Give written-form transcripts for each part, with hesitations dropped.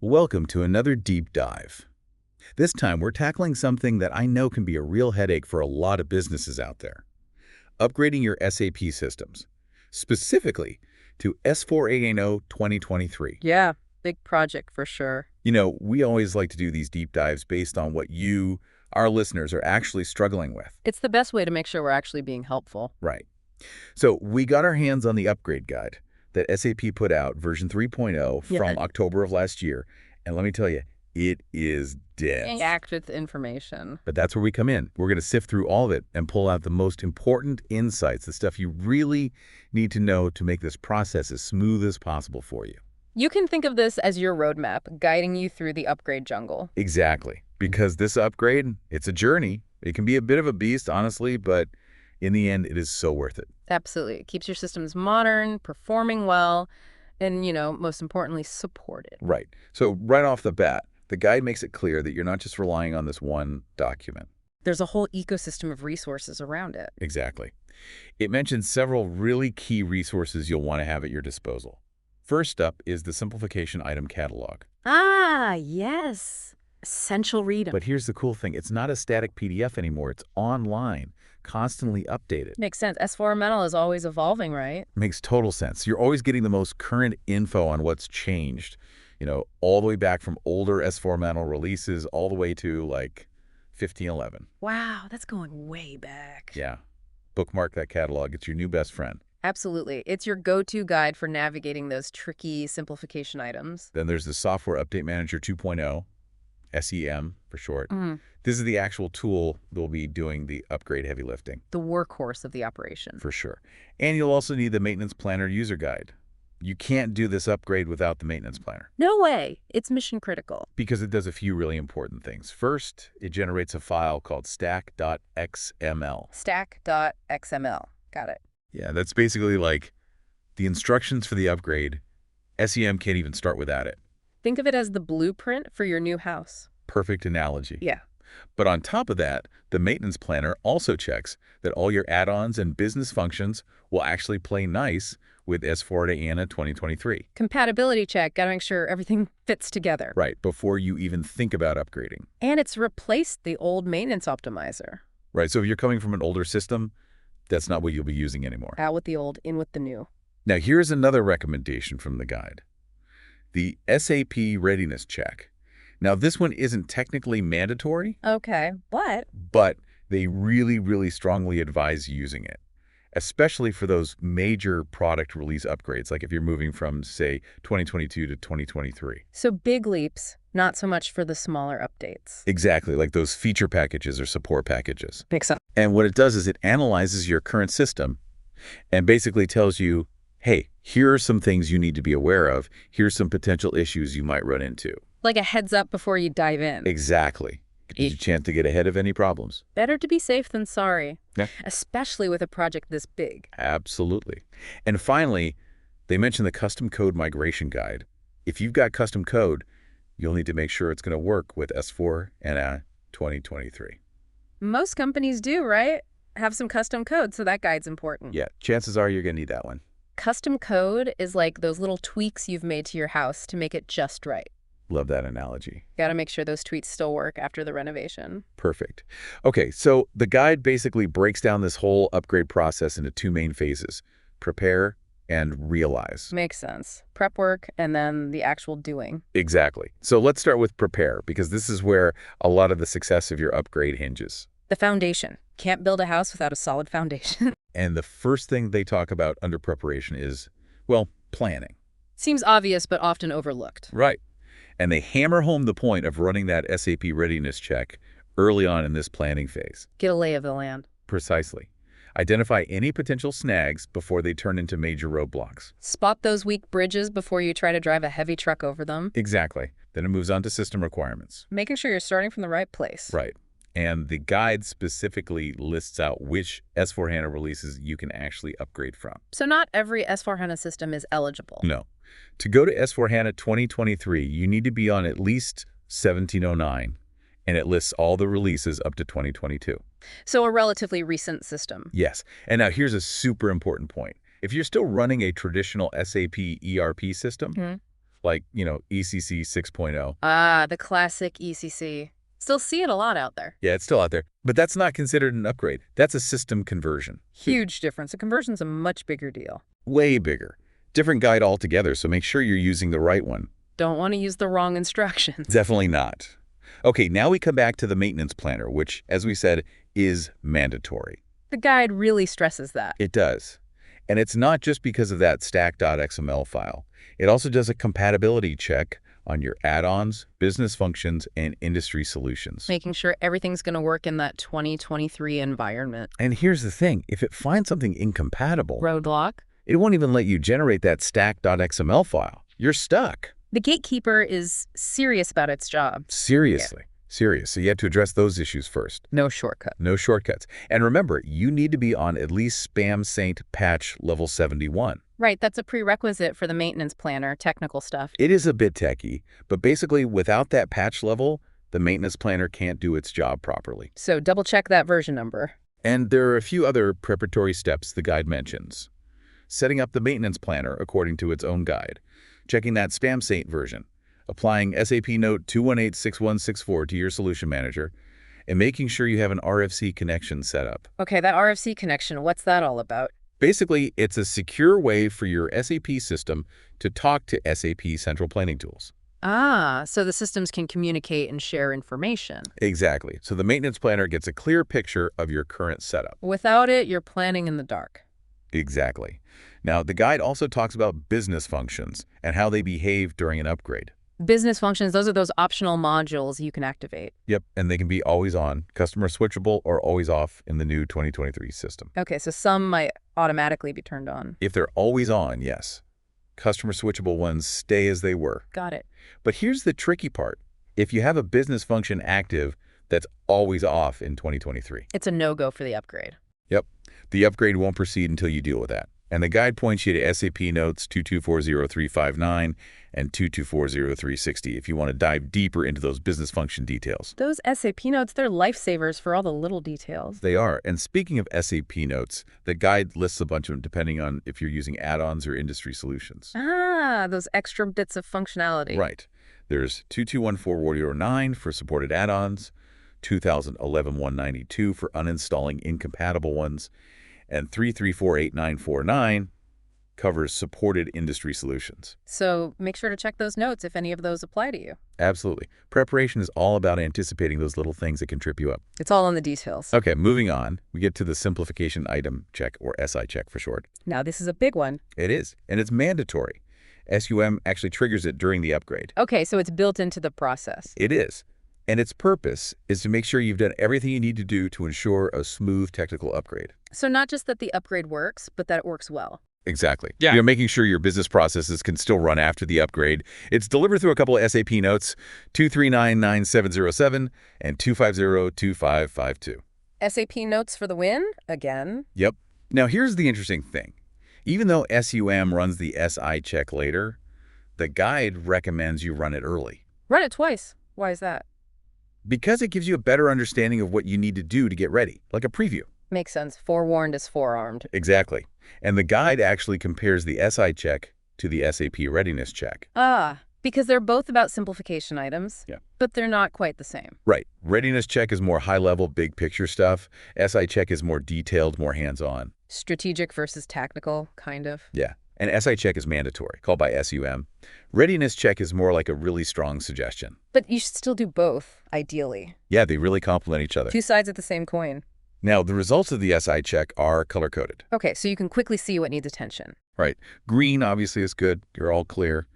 Welcome to another deep dive. This time we're tackling something that I know can be a real headache for a lot of businesses out there. Upgrading your SAP systems, specifically to S/4HANA 2023. Yeah, big project for sure. We always like to do these deep dives based on what you, our listeners, are actually struggling with. It's the best way to make sure we're actually being helpful. Right. So we got our hands on the upgrade guide that SAP put out, version 3.0, from October of last year. And let me tell you, it is dense. Packed with information. But that's where we come in. We're going to sift through all of it and pull out the most important insights, the stuff you really need to know to make this process as smooth as possible for you. You can think of this as your roadmap, guiding you through the upgrade jungle. Exactly. Because this upgrade, it's a journey. It can be a bit of a beast, honestly, but in the end, it is so worth it. Absolutely. It keeps your systems modern, performing well, and, most importantly, supported. Right. So right off the bat, the guide makes it clear that you're not just relying on this one document. There's a whole ecosystem of resources around it. Exactly. It mentions several really key resources you'll want to have at your disposal. First up is the simplification item catalog. Ah, yes. Essential reading. But here's the cool thing. It's not a static PDF anymore. It's online, constantly updated. Makes sense. S4HANA is always evolving, right? Makes total sense. You're always getting the most current info on what's changed, all the way back from older S4HANA releases all the way to, 1511. Wow, that's going way back. Yeah. Bookmark that catalog. It's your new best friend. Absolutely. It's your go-to guide for navigating those tricky simplification items. Then there's the Software Update Manager 2.0, SEM for short. This is the actual tool that will be doing the upgrade heavy lifting. The workhorse of the operation. For sure. And you'll also need the Maintenance Planner user guide. You can't do this upgrade without the Maintenance Planner. No way. It's mission critical. Because it does a few really important things. First, it generates a file called stack.xml. Stack.xml. Got it. Yeah, that's basically like the instructions for the upgrade. SEM can't even start without it. Think of it as the blueprint for your new house. Perfect analogy. Yeah. But on top of that, the Maintenance Planner also checks that all your add-ons and business functions will actually play nice with S/4HANA 2023. Compatibility check. Got to make sure everything fits together. Right, before you even think about upgrading. And it's replaced the old maintenance optimizer. Right, so if you're coming from an older system, that's not what you'll be using anymore. Out with the old, in with the new. Now, here's another recommendation from the guide. The SAP Readiness check. Now, this one isn't technically mandatory. Okay, but they really, really strongly advise using it, especially for those major product release upgrades, like if you're moving from, say, 2022 to 2023. So big leaps, not so much for the smaller updates. Exactly, like those feature packages or support packages. Makes sense. And what it does is it analyzes your current system and basically tells you, hey, here are some things you need to be aware of. Here's some potential issues you might run into. Like a heads up before you dive in. Exactly. Gives you a chance to get ahead of any problems. Better to be safe than sorry. Yeah. Especially with a project this big. Absolutely. And finally, they mention the custom code migration guide. If you've got custom code, you'll need to make sure it's going to work with S/4HANA 2023. Most companies do, right? Have some custom code, so that guide's important. Yeah, chances are you're going to need that one. Custom code is like those little tweaks you've made to your house to make it just right. Love that analogy. Got to make sure those tweaks still work after the renovation. Perfect. Okay, so the guide basically breaks down this whole upgrade process into two main phases: prepare and realize. Makes sense. Prep work and then the actual doing. Exactly. So let's start with prepare, because this is where a lot of the success of your upgrade hinges. The foundation. Can't build a house without a solid foundation. And the first thing they talk about under preparation is, well, planning. Seems obvious, but often overlooked. Right. And they hammer home the point of running that SAP readiness check early on in this planning phase. Get a lay of the land. Precisely. Identify any potential snags before they turn into major roadblocks. Spot those weak bridges before you try to drive a heavy truck over them. Exactly. Then it moves on to system requirements. Making sure you're starting from the right place. Right. And the guide specifically lists out which S/4HANA releases you can actually upgrade from. So not every S4HANA system is eligible. No. To go to S/4HANA 2023, you need to be on at least 1709, and it lists all the releases up to 2022. So a relatively recent system. Yes. And now here's a super important point. If you're still running a traditional SAP ERP system, like, ECC 6.0. Ah, the classic ECC. Still see it a lot out there. Yeah, it's still out there. But that's not considered an upgrade. That's a system conversion. Huge difference. A conversion's a much bigger deal. Way bigger. Different guide altogether, so make sure you're using the right one. Don't want to use the wrong instructions. Definitely not. Okay, now we come back to the maintenance planner, which, as we said, is mandatory. The guide really stresses that. It does. And it's not just because of that stack.xml file. It also does a compatibility check on your add-ons, business functions, and industry solutions. Making sure everything's going to work in that 2023 environment. And here's the thing. If it finds something incompatible, Roadblock? it won't even let you generate that stack.xml file. You're stuck. The gatekeeper is serious about its job. Seriously. Serious. So you have to address those issues first. No shortcut. No shortcuts. And remember, you need to be on at least Spam Saint patch level 71. Right, that's a prerequisite for the maintenance planner, technical stuff. It is a bit techy, but basically without that patch level, the maintenance planner can't do its job properly. So double check that version number. And there are a few other preparatory steps the guide mentions. Setting up the maintenance planner according to its own guide. Checking that Spam Saint version. Applying SAP Note 2186164 to your solution manager, and making sure you have an RFC connection set up. Okay, that RFC connection, what's that all about? Basically, it's a secure way for your SAP system to talk to SAP Central Planning Tools. Ah, so the systems can communicate and share information. Exactly. So the maintenance planner gets a clear picture of your current setup. Without it, you're planning in the dark. Exactly. Now, the guide also talks about business functions and how they behave during an upgrade. Business functions, those are those optional modules you can activate. Yep, and they can be always on, customer switchable, or always off in the new 2023 system. Okay, so some might automatically be turned on. If they're always on, yes. Customer switchable ones stay as they were. Got it. But here's the tricky part. If you have a business function active that's always off in 2023. It's a no-go for the upgrade. Yep, the upgrade won't proceed until you deal with that. And the guide points you to SAP Notes 2240359 and 2240360 if you want to dive deeper into those business function details. Those SAP notes, they're lifesavers for all the little details. They are. And speaking of SAP Notes, the guide lists a bunch of them depending on if you're using add-ons or industry solutions. Ah, those extra bits of functionality. Right. There's 2214-109 for supported add-ons, 2011-192 for uninstalling incompatible ones, and 3348-949 covers supported industry solutions. So make sure to check those notes if any of those apply to you. Absolutely. Preparation is all about anticipating those little things that can trip you up. It's all in the details. Okay, moving on. We get to the simplification item check, or SI check for short. Now this is a big one. It is, and it's mandatory. SUM actually triggers it during the upgrade. Okay, so it's built into the process. It is. And its purpose is to make sure you've done everything you need to do to ensure a smooth technical upgrade. So not just that the upgrade works, but that it works well. Exactly. Yeah. You're making sure your business processes can still run after the upgrade. It's delivered through a couple of SAP notes, 2399707 and 2502552. SAP notes for the win, again. Yep. Now, here's the interesting thing. Even though SUM runs the SI check later, the guide recommends you run it early. Run it twice. Why is that? Because it gives you a better understanding of what you need to do to get ready, like a preview. Makes sense. Forewarned is forearmed. Exactly. And the guide actually compares the SI check to the SAP Readiness check. Ah, because they're both about simplification items, Yeah. but they're not quite the same. Right. Readiness check is more high-level, big-picture stuff. SI check is more detailed, more hands-on. Strategic versus tactical, kind of. Yeah. And SI check is mandatory, called by SUM. Readiness check is more like a really strong suggestion. But you should still do both, ideally. Yeah, they really complement each other. Two sides of the same coin. Now, the results of the SI check are color-coded. Okay, so you can quickly see what needs attention. Right. Green, obviously, is good. You're all clear.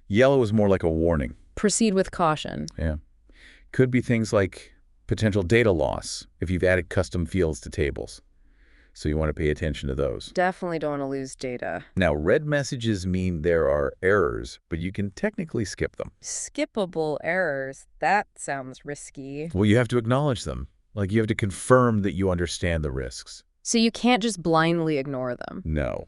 Yellow is more like a warning. Proceed with caution. Yeah. Could be things like potential data loss if you've added custom fields to tables. So you want to pay attention to those. Definitely don't want to lose data. Now, red messages mean there are errors, but you can technically skip them. Skippable errors. That sounds risky. Well, you have to acknowledge them. Like, you have to confirm that you understand the risks. So you can't just blindly ignore them. No,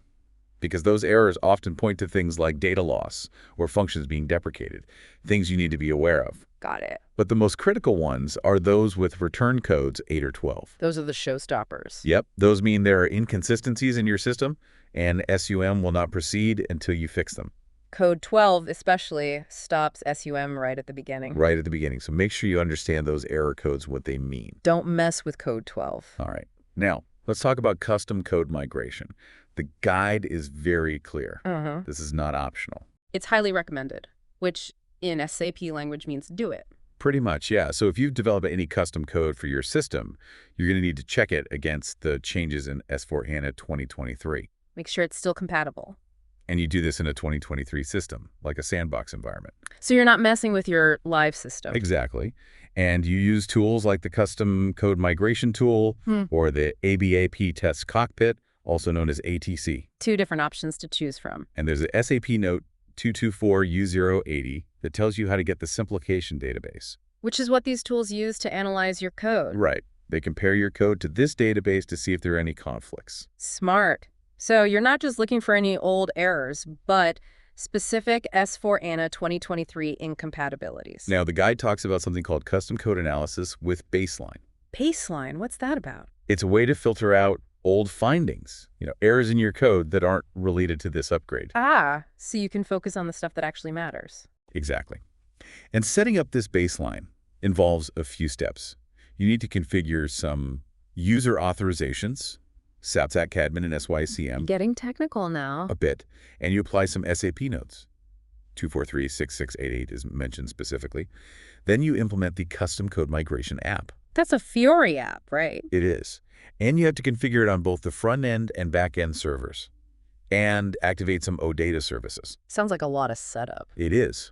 because those errors often point to things like data loss or functions being deprecated, things you need to be aware of. Got it. But the most critical ones are those with return codes 8 or 12. Those are the showstoppers. Yep, those mean there are inconsistencies in your system, and SUM will not proceed until you fix them. Code 12 especially stops SUM right at the beginning. Right at the beginning. So make sure you understand those error codes, what they mean. Don't mess with code 12. All right. Now, let's talk about custom code migration. The guide is very clear. This is not optional. It's highly recommended, which in SAP language means do it. Pretty much, yeah. So if you've developed any custom code for your system, you're going to need to check it against the changes in S/4HANA 2023. Make sure it's still compatible. And you do this in a 2023 system, like a sandbox environment. So you're not messing with your live system. Exactly. And you use tools like the custom code migration tool or the ABAP test cockpit, also known as ATC. 2 different options to choose from. And there's a SAP note 224U080 that tells you how to get the simplification database. Which is what these tools use to analyze your code. Right. They compare your code to this database to see if there are any conflicts. Smart. So you're not just looking for any old errors, but specific S/4HANA 2023 incompatibilities. Now, the guide talks about something called custom code analysis with baseline. Baseline, what's that about? It's a way to filter out old findings, errors in your code that aren't related to this upgrade. So you can focus on the stuff that actually matters. Exactly. And setting up this baseline involves a few steps. You need to configure some user authorizations, Saptech admin and SYCM. Getting technical now. A bit. And you apply some SAP nodes. 2436688 is mentioned specifically. Then you implement the custom code migration app. That's a Fiori app, right? It is. And you have to configure it on both the front end and back end servers. And activate some OData services. Sounds like a lot of setup. It is.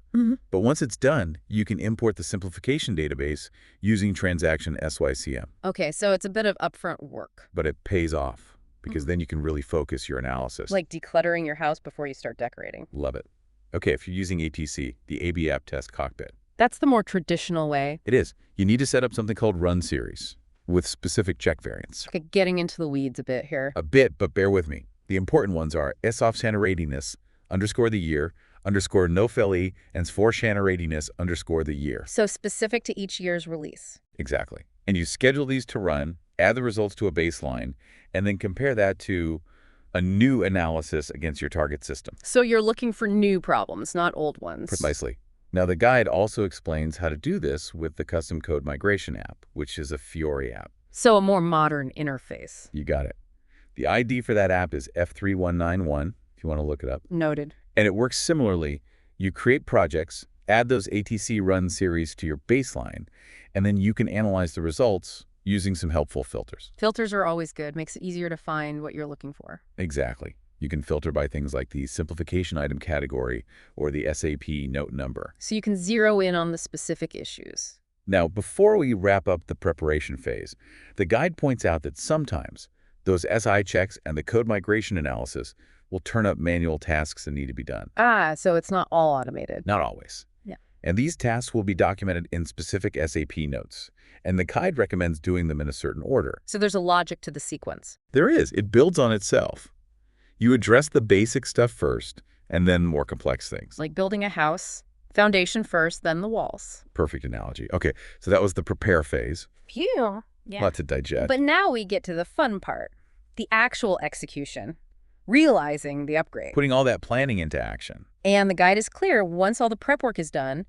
But once it's done, you can import the simplification database using transaction SYCM. Okay, so it's a bit of upfront work. But it pays off because then you can really focus your analysis. Like decluttering your house before you start decorating. Love it. Okay, if you're using ATC, the ABAP test cockpit. That's the more traditional way. It is. You need to set up something called run series with specific check variants. Okay, getting into the weeds a bit here. A bit, but bear with me. The important ones are SOF Readiness _the year _NoFLE and for Readiness _the year. So specific to each year's release. Exactly. And you schedule these to run, add the results to a baseline, and then compare that to a new analysis against your target system. So you're looking for new problems, not old ones. Precisely. Now, the guide also explains how to do this with the custom code migration app, which is a Fiori app. So a more modern interface. You got it. The ID for that app is F3191, if you want to look it up. Noted. And it works similarly. You create projects, add those ATC run series to your baseline, and then you can analyze the results using some helpful filters. Filters are always good. Makes it easier to find what you're looking for. Exactly. You can filter by things like the simplification item category or the SAP note number. So you can zero in on the specific issues. Now, before we wrap up the preparation phase, the guide points out that sometimes those SI checks and the code migration analysis will turn up manual tasks that need to be done. So it's not all automated. Not always. Yeah. And these tasks will be documented in specific SAP notes. And the guide recommends doing them in a certain order. So there's a logic to the sequence. There is. It builds on itself. You address the basic stuff first, and then more complex things. Like building a house, foundation first, then the walls. Perfect analogy. Okay, so that was the prepare phase. Phew. Yeah. Lot to digest. But now we get to the fun part, the actual execution, realizing the upgrade. Putting all that planning into action. And the guide is clear. Once all the prep work is done,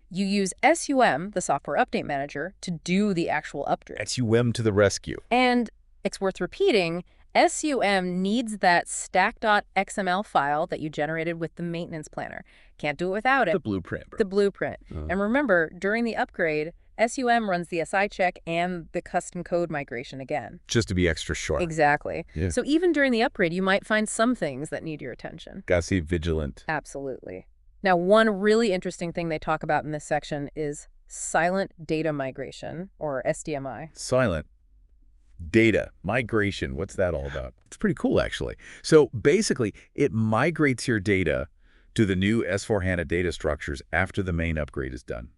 you use SUM, the Software Update Manager, to do the actual upgrade. SUM to the rescue. And it's worth repeating, SUM needs that stack.xml file that you generated with the maintenance planner. Can't do it without it. The blueprint. The blueprint. And remember, during the upgrade, SUM runs the SI check and the custom code migration again. Just to be extra sharp. Exactly. Yeah. So even during the upgrade, you might find some things that need your attention. Gotta stay vigilant. Absolutely. Now, one really interesting thing they talk about in this section is silent data migration, or SDMI. Silent data migration. What's that all about? It's pretty cool, actually. So basically, it migrates your data to the new S/4HANA data structures after the main upgrade is done.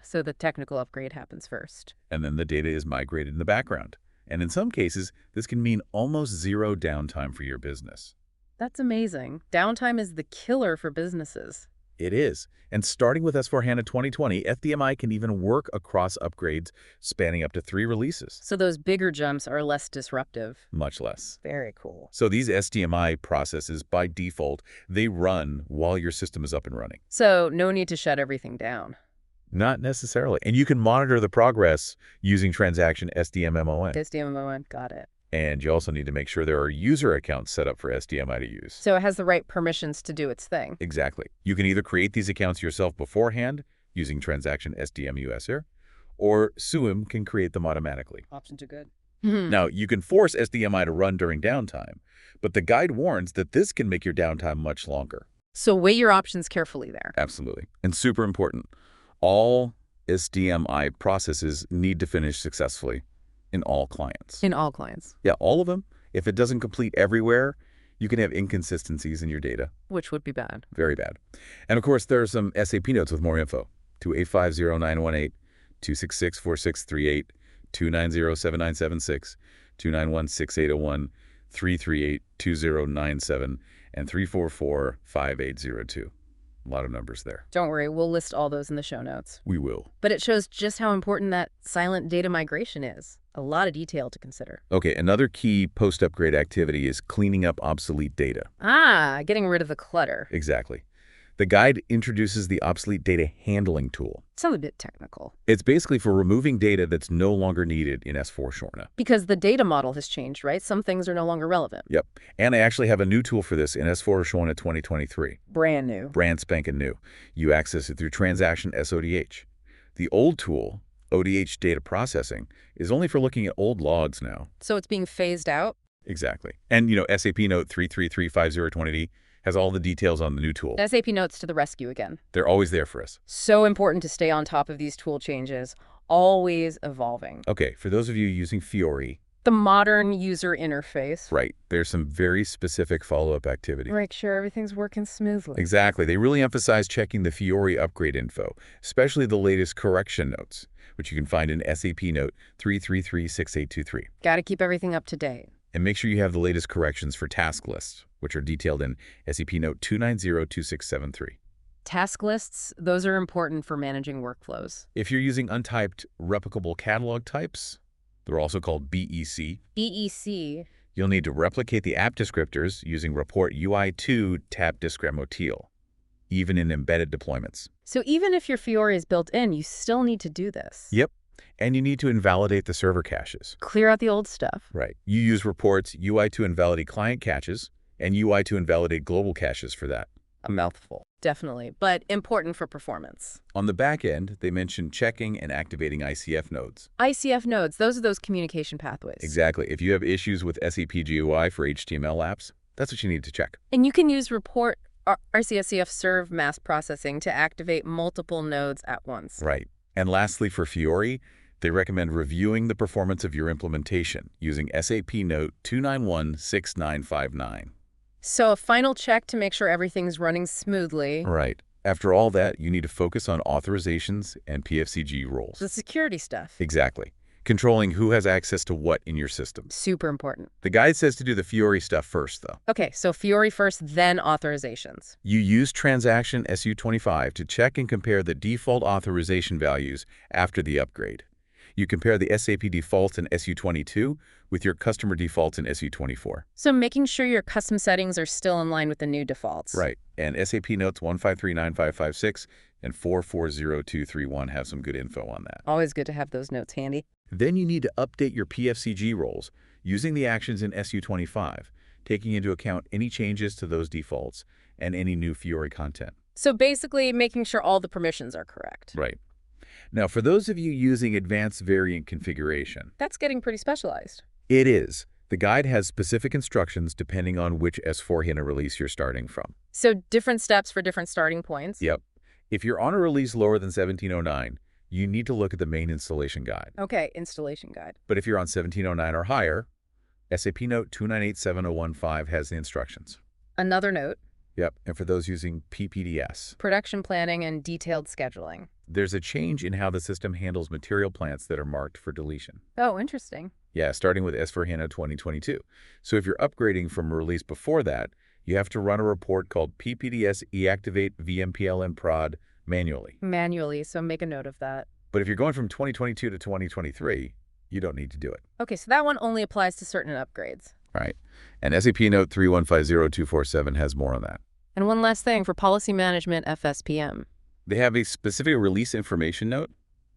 So the technical upgrade happens first. And then the data is migrated in the background. And in some cases, this can mean almost zero downtime for your business. That's amazing. Downtime is the killer for businesses. It is. And starting with S/4HANA 2020, FDMI can even work across upgrades spanning up to 3 releases. So those bigger jumps are less disruptive. Much less. Very cool. So these SDMI processes, by default, they run while your system is up and running. So no need to shut everything down. Not necessarily. And you can monitor the progress using transaction SDMMON. SDMMON, got it. And you also need to make sure there are user accounts set up for SDMI to use. So it has the right permissions to do its thing. Exactly. You can either create these accounts yourself beforehand using transaction SDMUSR, or SUIM can create them automatically. Options are good. Now, you can force SDMI to run during downtime, but the guide warns that this can make your downtime much longer. So weigh your options carefully there. Absolutely. And super important, all SDMI processes need to finish successfully in all clients. In all clients. Yeah, all of them. If it doesn't complete everywhere, you can have inconsistencies in your data. Which would be bad. Very bad. And of course, there are some SAP notes with more info. 2850-918, 266-4638, 290-7976, 291-6801, 338-2097, and 344-5802. A lot of numbers there. Don't worry, we'll list all those in the show notes. We will. But it shows just how important that silent data migration is. A lot of detail to consider. Okay, another key post-upgrade activity is cleaning up obsolete data. Getting rid of the clutter. Exactly. The guide introduces the obsolete data handling tool. Sounds a bit technical. It's basically for removing data that's no longer needed in S/4HANA. Because the data model has changed, right? Some things are no longer relevant. Yep. And I actually have a new tool for this in S/4HANA 2023. Brand new. Brand spanking new. You access it through transaction SODH. The old tool, ODH data processing, is only for looking at old logs now. So it's being phased out? Exactly. And, SAP Note 3335020D has all the details on the new tool. SAP Notes to the rescue again. They're always there for us. So important to stay on top of these tool changes, always evolving. Okay, for those of you using Fiori. The modern user interface. Right. There's some very specific follow-up activity. Make sure everything's working smoothly. Exactly. They really emphasize checking the Fiori upgrade info, especially the latest correction notes, which you can find in SAP Note 3336823. Got to keep everything up to date. And make sure you have the latest corrections for task lists, which are detailed in SAP Note 2902673. Task lists, those are important for managing workflows. If you're using untyped replicable catalog types, they're also called BEC. BEC. You'll need to replicate the app descriptors using report UI2 tab discremotil, even in embedded deployments. So even if your Fiori is built in, you still need to do this. Yep. And you need to invalidate the server caches. Clear out the old stuff. Right. You use reports UI to invalidate client caches and UI to invalidate global caches for that. A mouthful. Definitely, but important for performance. On the back end, they mention checking and activating ICF nodes. ICF nodes, those are those communication pathways. Exactly. If you have issues with SAP GUI for HTML apps, that's what you need to check. And you can use report RCSCF serve mass processing to activate multiple nodes at once. Right. And lastly, for Fiori, they recommend reviewing the performance of your implementation using SAP Note 2916959. So a final check to make sure everything's running smoothly. Right. After all that, you need to focus on authorizations and PFCG roles. The security stuff. Exactly. Controlling who has access to what in your system. Super important. The guide says to do the Fiori stuff first, though. Okay, so Fiori first, then authorizations. You use transaction SU25 to check and compare the default authorization values after the upgrade. You compare the SAP defaults in SU22 with your customer defaults in SU24. So making sure your custom settings are still in line with the new defaults. Right. And SAP Notes 1539556 and 440231 have some good info on that. Always good to have those notes handy. Then you need to update your PFCG roles using the actions in SU25, taking into account any changes to those defaults and any new Fiori content. So basically making sure all the permissions are correct. Right. Now, for those of you using advanced variant configuration, that's getting pretty specialized. It is. The guide has specific instructions depending on which S/4HANA release you're starting from. So different steps for different starting points? Yep. If you're on a release lower than 1709, you need to look at the main installation guide. Okay, installation guide. But if you're on 1709 or higher, SAP Note 2987015 has the instructions. Another note. Yep, and for those using PPDS. Production planning and detailed scheduling. There's a change in how the system handles material plants that are marked for deletion. Oh, interesting. Yeah, starting with S/4HANA 2022. So if you're upgrading from a release before that, You have to run a report called PPDS Eactivate VMPLN Prod manually. Manually, so make a note of that. But if you're going from 2022 to 2023, you don't need to do it. Okay, so that one only applies to certain upgrades. Right. And SAP Note 3150247 has more on that. And one last thing for policy management FSPM. They have a specific release information note,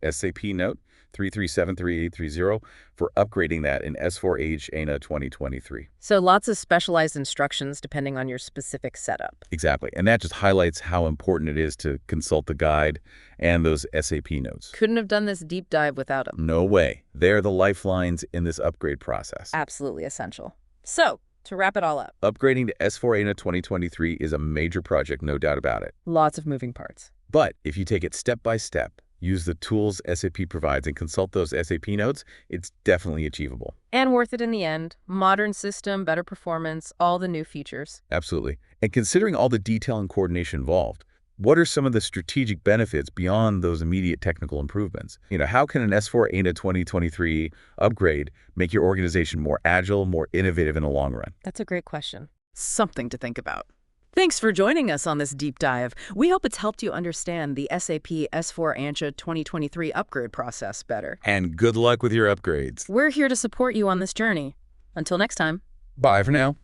SAP Note 3373830, for upgrading that in S4H ANA 2023. So lots of specialized instructions depending on your specific setup. Exactly. And that just highlights how important it is to consult the guide and those SAP notes. Couldn't have done this deep dive without them. No way. They're the lifelines in this upgrade process. Absolutely essential. So, to wrap it all up. Upgrading to S4 ANA 2023 is a major project, no doubt about it. Lots of moving parts. But if you take it step by step, use the tools SAP provides, and consult those SAP notes, it's definitely achievable. And worth it in the end. Modern system, better performance, all the new features. Absolutely. And considering all the detail and coordination involved, what are some of the strategic benefits beyond those immediate technical improvements? How can an S4 ANA 2023 upgrade make your organization more agile, more innovative in the long run? That's a great question. Something to think about. Thanks for joining us on this deep dive. We hope it's helped you understand the SAP S4 ANA 2023 upgrade process better. And good luck with your upgrades. We're here to support you on this journey. Until next time. Bye for now.